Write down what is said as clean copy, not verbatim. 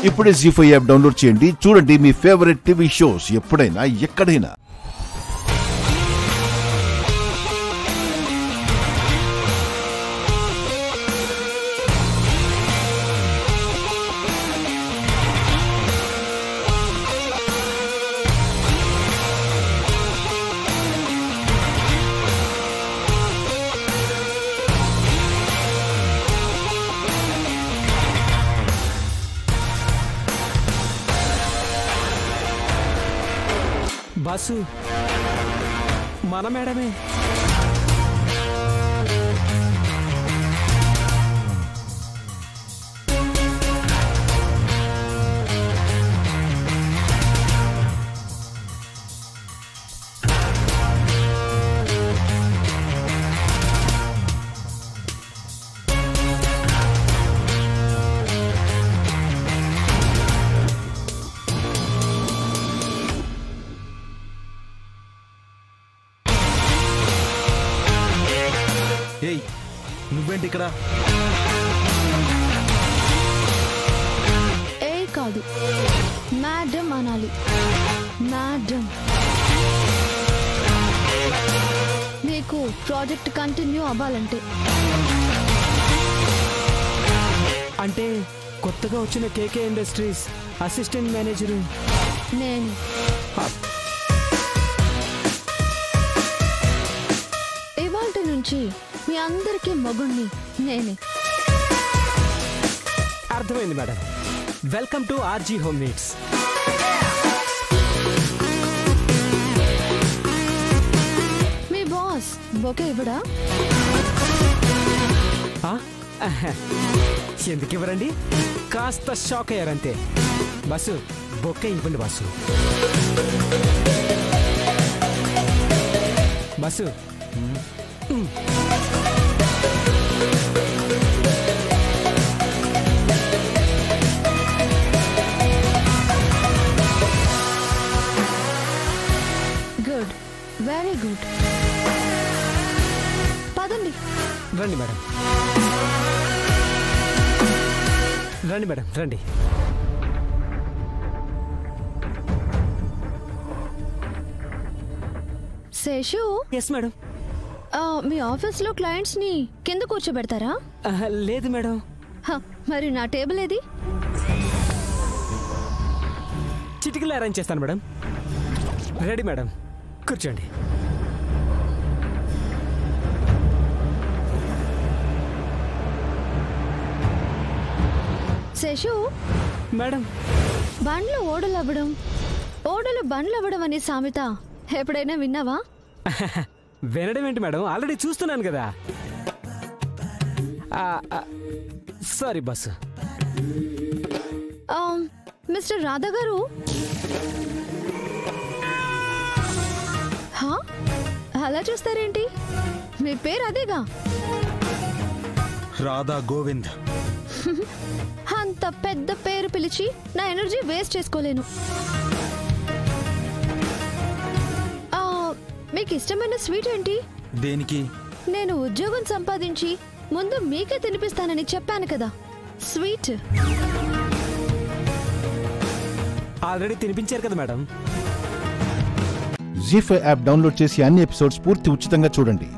ఇప్పుడే జీ5 app download చేయండి. చూడండి మీ ఫేవరెట్ టీవీ షోస్ ఎప్పుడైనా ఎక్కడైనా. బాసు మన మేడమే. ఏయ్ నువ్వేంటి ఇక్కడ? ఏ కాదు, మేడం అనాలి. మేడం, మీకు ప్రాజెక్ట్ కంటిన్యూ అవ్వాలంటే. అంటే కొత్తగా వచ్చిన కేకే ఇండస్ట్రీస్ అసిస్టెంట్ మేనేజరు నేను. ఇవాల్టి నుంచి మీ అందరికీ మగుణ్ణి నేనే. అర్థమైంది madam. Welcome to RG home needs. మీ బాస్ బొకే ఇవ్వడా? ఎందుకు ఇవ్వరండి? కాస్త షాక్ అయ్యారంతే. బస్సు బొకే ఇవ్వండి బాసు. బస్సు గుడ్, వెరీ గుడ్. పదండి. రండి మేడం, రండి మేడం, రండి. శేషు. Yes madam. మీ ఆఫీస్లో క్లయింట్స్ని కింద కూర్చోబెడతారా? లేదు మేడం. మరి నా టేబుల్ ఏది? చిటికలు అరేంజ్ చేస్తాను మేడం. రెడీ మేడం, కూర్చోండి. శేషు మేడం, బండ్లు ఓడలు అవ్వడం, ఓడలు బండ్లు అవ్వడం అనే సామెత ఎప్పుడైనా విన్నావా? వినడం ఏంటి మేడం, ఆల్రెడీ చూస్తున్నాను కదా. Sorry bus. మిస్టర్ రాధా గారు, అలా చూస్తారేంటి? మీ పేరు అదేగా. రాధా గోవింద్. అంత పెద్ద పేరు పిలిచి నా ఎనర్జీ వేస్ట్ చేసుకోలేను. మీకు ఇష్టమైన స్వీట్ ఏంటి? దేనికి? నేను ఉద్యోగం సంపాదించి ముందు మీకే తినిపిస్తానని చెప్పాను కదా, స్వీట్. ఆల్రెడీ తినిపించారు కదా మేడం. జీ5 యాప్ డౌన్లోడ్ చేసి అన్ని ఎపిసోడ్స్ పూర్తి ఉచితంగా చూడండి.